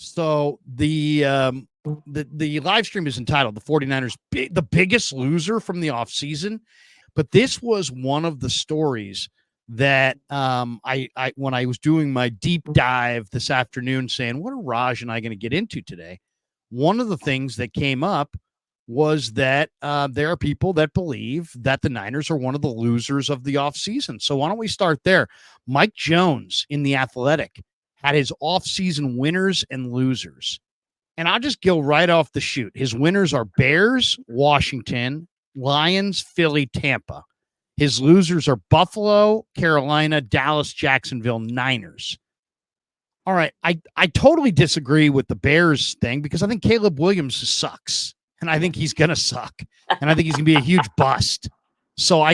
So the live stream is entitled "The 49ers the biggest loser from the offseason." But this was one of the stories that I when I was doing my deep dive this afternoon, saying, "What are Raj and I going to get into today?" One of the things that came up was that there are people that believe that the Niners are one of the losers of the offseason. So why don't we start there? Mike Jones in The Athletic had his offseason winners and losers. And I'll just go right off the shoot. His winners are Bears, Washington, Lions, Philly, Tampa. His losers are Buffalo, Carolina, Dallas, Jacksonville, Niners. All right. I totally disagree with the Bears thing because I think Caleb Williams sucks. And I think he's going to suck. And I think he's going to be a huge bust. So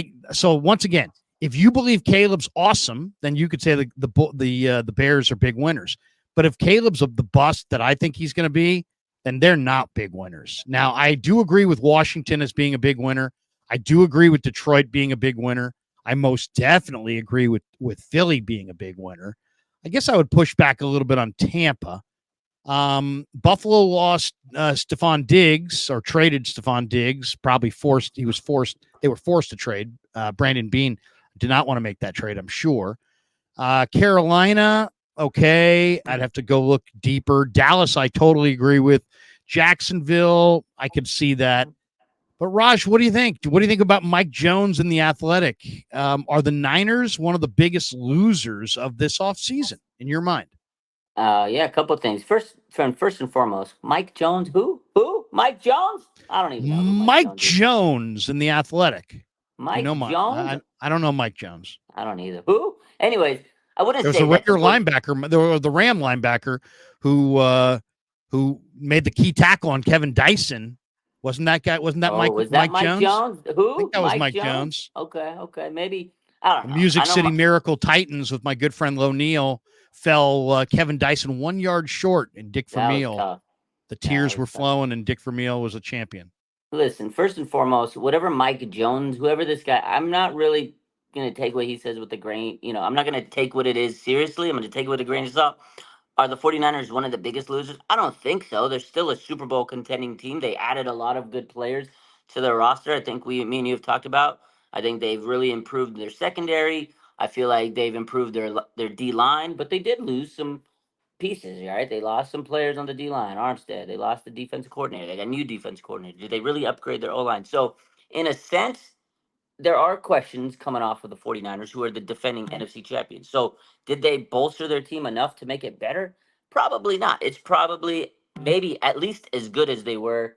once again, if you believe Caleb's awesome, then you could say the Bears are big winners. But if Caleb's the bust that I think he's going to be, then they're not big winners. Now, I do agree with Washington as being a big winner. I do agree with Detroit being a big winner. I most definitely agree with Philly being a big winner. I guess I would push back a little bit on Tampa. Buffalo lost Stephon Diggs, or traded Stephon Diggs, they were forced to trade. Brandon Beane did not want to make that trade, I'm sure. Carolina, okay, I'd have to go look deeper. Dallas, I totally agree with. Jacksonville, I could see that. But Raj, what do you think? What do you think about Mike Jones and The Athletic? Are the Niners one of the biggest losers of this offseason in your mind? Yeah, a couple of things. First and foremost, Mike Jones. Who? Mike Jones? I don't even know who Mike Mike Jones is. Jones in The Athletic. You Mike know, Jones? I don't know Mike Jones. I don't either. Who? Anyways, I wouldn't There was say a that Raider linebacker, the Ram linebacker, who made the key tackle on Kevin Dyson. Wasn't that guy? Wasn't that Oh, Mike was that Mike Mike Jones? Jones? I think Who? that was Mike Mike Jones? Jones. Okay, maybe. I don't The know. Music I know. City Miracle Titans with my good friend Lo Neal fell Kevin Dyson 1 yard short, and Dick That was Vermeil. tough. The That tears was were tough. flowing, and Dick Vermeil was a champion. Listen, first and foremost, whatever Mike Jones, whoever this guy, I'm not really gonna take what he says with the grain. I'm not gonna take what it is seriously. I'm gonna take it with a grain of salt. Are the 49ers one of the biggest losers? I don't think so. They're still a Super Bowl contending team. They added a lot of good players to their roster. I think me and you have talked about. I think they've really improved their secondary. I feel like they've improved their D line, but they did lose some pieces, right? They lost some players on the D line, Armstead. They lost the defensive coordinator. They got a new defense coordinator. Did they really upgrade their O line? So, in a sense, there are questions coming off of the 49ers, who are the defending NFC champions. So, did they bolster their team enough to make it better? Probably not. It's probably maybe at least as good as they were,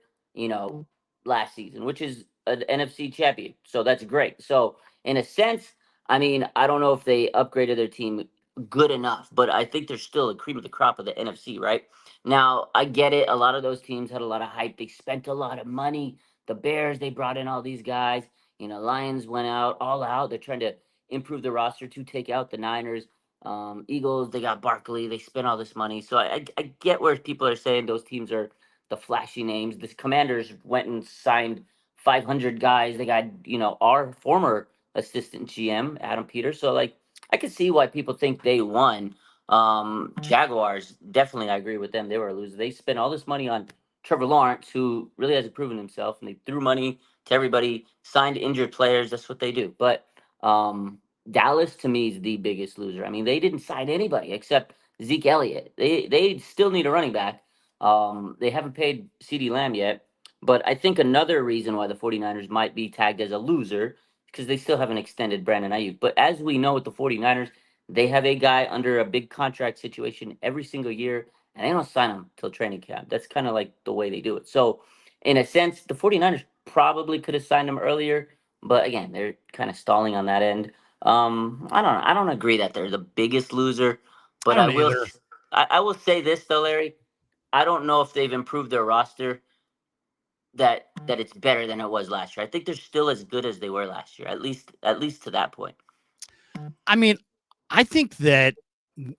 last season, which is an NFC champion. So, that's great. So, in a sense, I mean, I don't know if they upgraded their team good enough, but I think they're still a cream of the crop of the NFC, right? Now, I get it. A lot of those teams had a lot of hype. They spent a lot of money. The Bears, they brought in all these guys. Lions went out all out. They're trying to improve the roster to take out the Niners. Eagles, they got Barkley. They spent all this money. So I get where people are saying those teams are the flashy names. The Commanders went and signed 500 guys. They got, our former assistant GM, Adam Peters. So, I could see why people think they won. Jaguars, definitely, I agree with them. They were a loser. They spent all this money on Trevor Lawrence, who really hasn't proven himself, and they threw money to everybody, signed injured players. That's what they do. But Dallas, to me, is the biggest loser. I mean, they didn't sign anybody except Zeke Elliott. They still need a running back. They haven't paid CeeDee Lamb yet. But I think another reason why the 49ers might be tagged as a loser because they still haven't extended Brandon Ayuk. But as we know with the 49ers, they have a guy under a big contract situation every single year, and they don't sign him till training camp. That's kind of like the way they do it. So, in a sense, the 49ers probably could have signed him earlier, but again, they're kind of stalling on that end. I don't know. I don't agree that they're the biggest loser, I but don't either. I will say this though, Larry. I don't know if they've improved their roster that it's better than it was last year. I think they're still as good as they were last year, at least to that point. I mean, I think that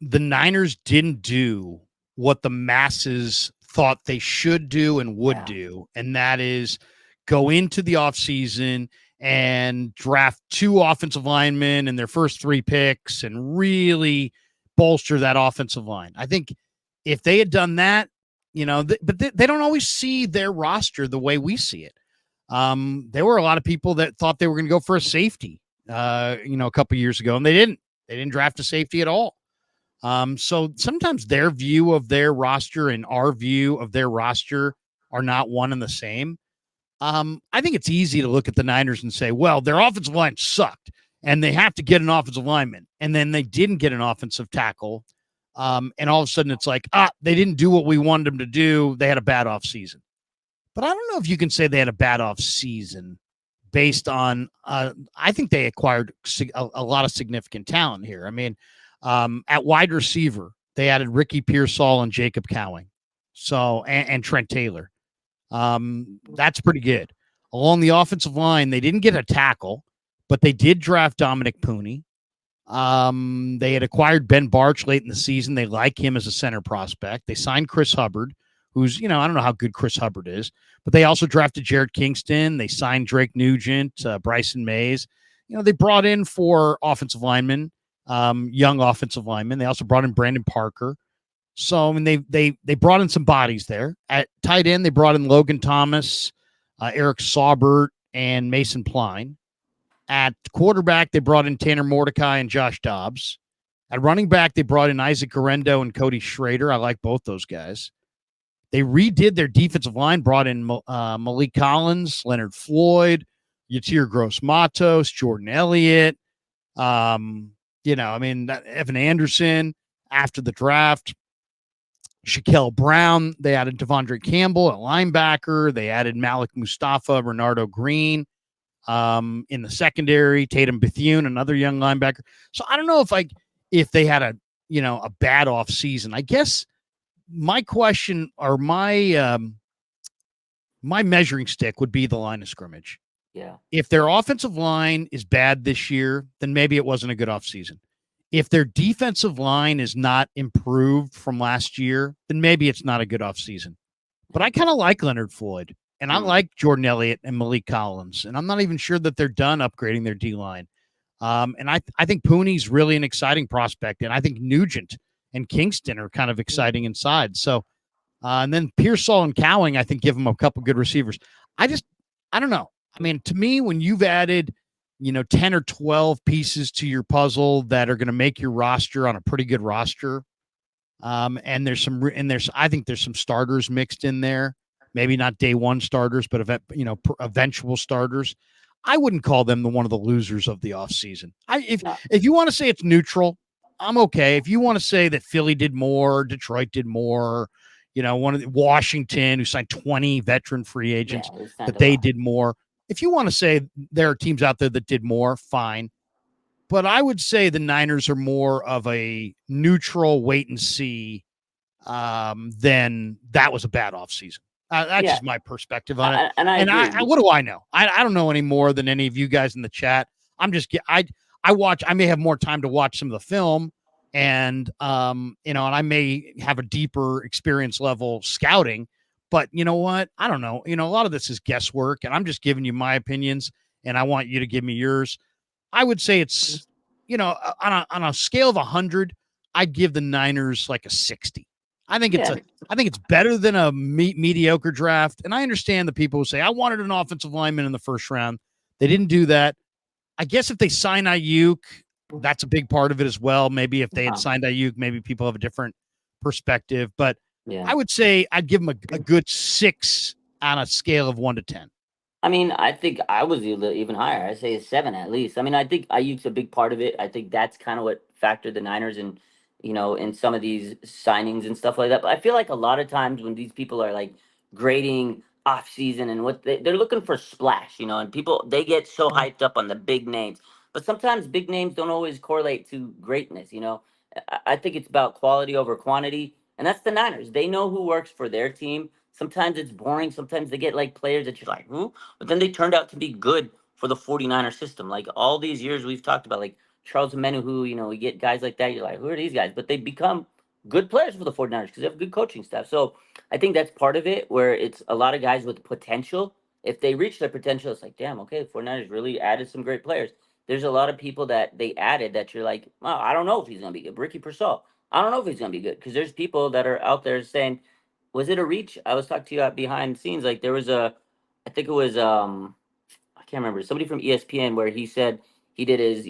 the Niners didn't do what the masses thought they should do and would do, and that is go into the offseason and draft 2 offensive linemen in their first 3 picks and really bolster that offensive line. I think If they had done that, but they don't always see their roster the way we see it. There were a lot of people that thought they were going to go for a safety, a couple years ago, and they didn't. They didn't draft a safety at all. So sometimes their view of their roster and our view of their roster are not one and the same. I think it's easy to look at the Niners and say, well, their offensive line sucked and they have to get an offensive lineman. And then they didn't get an offensive tackle. And all of a sudden it's like, they didn't do what we wanted them to do. They had a bad off season. But I don't know if you can say they had a bad off season based on, I think they acquired a lot of significant talent here. I mean, at wide receiver, they added Ricky Pearsall and Jacob Cowing. So, and Trent Taylor. That's pretty good. Along the offensive line, they didn't get a tackle, but they did draft Dominic Pooney. They had acquired Ben Barch late in the season. They like him as a center prospect. They signed Chris Hubbard, who's, I don't know how good Chris Hubbard is, but they also drafted Jared Kingston. They signed Drake Nugent, Bryson Mays. They brought in 4 offensive linemen, young offensive linemen. They also brought in Brandon Parker. So, I mean, they brought in some bodies there. At tight end, they brought in Logan Thomas, Eric Saubert, and Mason Pline. At quarterback, they brought in Tanner Mordecai and Josh Dobbs. At running back, they brought in Isaac Garendo and Cody Schrader. I like both those guys. They redid their defensive line, brought in Malik Collins, Leonard Floyd, Yatir Gross-Matos, Jordan Elliott. Evan Anderson after the draft. Shaquille Brown. They added Devondre Campbell at linebacker. They added Malik Mustafa, Renardo Green in the secondary. Tatum Bethune, another young linebacker. So I don't know if they had a bad off season. I guess my question or my measuring stick would be the line of scrimmage. Yeah. If their offensive line is bad this year, then maybe it wasn't a good off season. If their defensive line is not improved from last year, then maybe it's not a good offseason. But I kind of like Leonard Floyd, and I like Jordan Elliott and Malik Collins, and I'm not even sure that they're done upgrading their D-line. And I think Pooney's really an exciting prospect, and I think Nugent and Kingston are kind of exciting inside. So, and then Pearsall and Cowing, I think, give them a couple good receivers. I don't know. I mean, to me, when you've added 10 or 12 pieces to your puzzle that are going to make your roster on a pretty good roster. And I think there's some starters mixed in there, maybe not day one starters, but eventual starters. I wouldn't call them one of the losers of the offseason. If you want to say it's neutral, I'm okay. If you want to say that Philly did more, Detroit did more, one of Washington who signed 20 veteran free agents, that they did more. If you want to say there are teams out there that did more, fine. But I would say the Niners are more of a neutral wait and see than that was a bad offseason. That's just my perspective on it. And I what do I know? I don't know any more than any of you guys in the chat. I watch. I may have more time to watch some of the film, and and I may have a deeper experience level scouting. But you know what? I don't know. A lot of this is guesswork, and I'm just giving you my opinions, and I want you to give me yours. I would say it's, on a scale of 100, I'd give the Niners like a 60. I think it's better than a mediocre draft. And I understand the people who say, I wanted an offensive lineman in the first round. They didn't do that. I guess if they sign Ayuk, that's a big part of it as well. Maybe if they had signed Ayuk, maybe people have a different perspective. But I would say I'd give them a good 6 on a scale of 1 to 10. I mean, I think I was even higher. I say a 7 at least. I mean, I think Ayuk's a big part of it. I think that's kind of what factored the Niners in, in some of these signings and stuff like that. But I feel like a lot of times when these people are like grading off season and what they're looking for splash, and people they get so hyped up on the big names. But sometimes big names don't always correlate to greatness. I think it's about quality over quantity, and that's the Niners. They know who works for their team. Sometimes it's boring. Sometimes they get like players that you're like, who? But then they turned out to be good for the 49er system. Like all these years we've talked about, like Charles Omenihu, we get guys like that. You're like, who are these guys? But they become good players for the 49ers because they have good coaching staff. So I think that's part of it where it's a lot of guys with potential. If they reach their potential, it's like, damn, okay, the 49ers really added some great players. There's a lot of people that they added that you're like, well, I don't know if he's going to be good. Ricky Pearsall. I don't know if he's going to be good because there's people that are out there saying, was it a reach? I was talking to you behind the scenes. Like there was I think it was I can't remember, somebody from ESPN where he said he did his,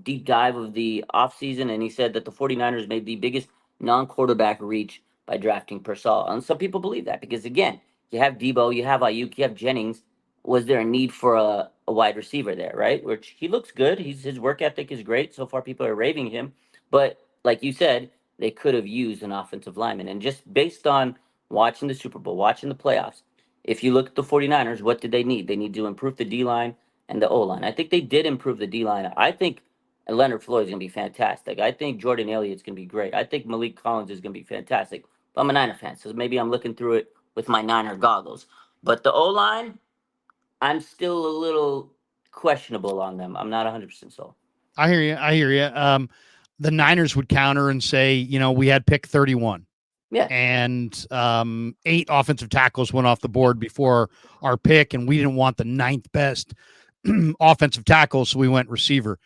deep dive of the offseason, and he said that the 49ers made the biggest non-quarterback reach by drafting Purcell. And some people believe that because again, you have Debo, you have Ayuk, you have Jennings. Was there a need for a wide receiver there, right? Which he looks good. His work ethic is great. So far people are raving him. But like you said, they could have used an offensive lineman. And just based on watching the Super Bowl, watching the playoffs, if you look at the 49ers, what did they need? They need to improve the D line and the O line. I think they did improve the D line. I think Leonard Floyd is going to be fantastic. I think Jordan Elliott's going to be great. I think Malik Collins is going to be fantastic. But I'm a Niner fan, so maybe I'm looking through it with my Niner goggles. But the O line, I'm still a little questionable on them. I'm not 100% sold. I hear you. I hear you. The Niners would counter and say, we had pick 31. Yeah. And 8 offensive tackles went off the board before our pick, and we didn't want the 9th best offensive tackle, so we went receiver.